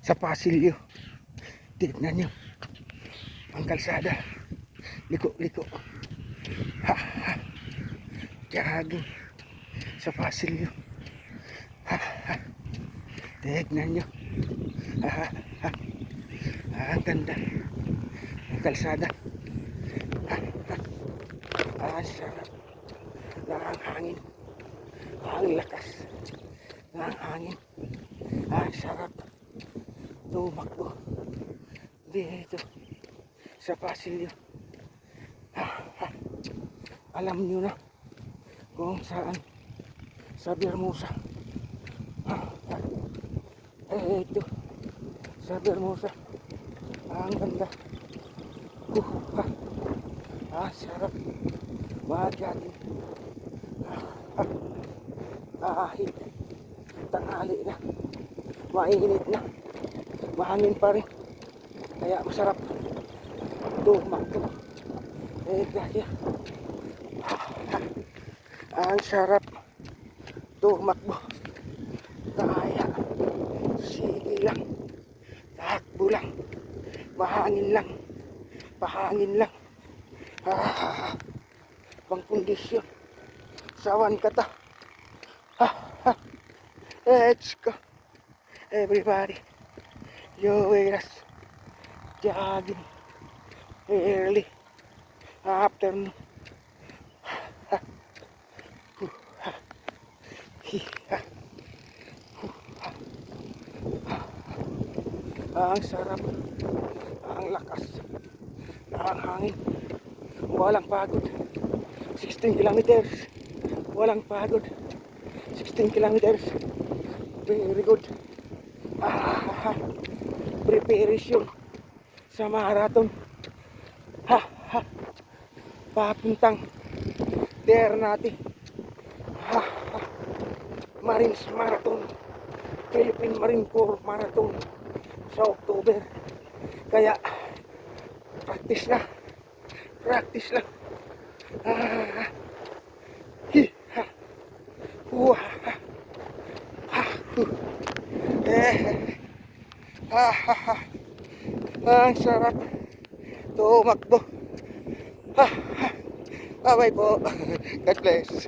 sa pasilyo. Tignan nyo ang kalsada, liko-liko, ha ha, jogging sa pasilyo, ha ha, tignan nyo, ha ha ha, ang ganda ng kalsada, ha ha, ang sarap ng hangin, ang lakas ng hangin, ang sarap tumakbo dito sa pasilyo. Alam nyo na kung saan sa Bermusa. Ito sa Bermusa, ang ganda, sarap magyaging kahit tanghali na, mainit na, mahangin pa rin, kaya masarap tumakbo. Kaya ang sarap tumakbo, kaya sige lang, takbo lang, mahangin lang, pahangin lang, pangkondisyon, sawan kata. Let's go everybody, you with us, jogging early afternoon. Ang sarap, ang lakas, ang hangin, walang pagod. 16 kilometers, walang pagod. 16 kilometers, very good. Preparation sa marathon. Papuntang Ternate. Marines Marathon, Philippine Marine Corps Marathon sa October. Kaya practice lang. Ang sarap tumakbo. Bye bye po. God bless.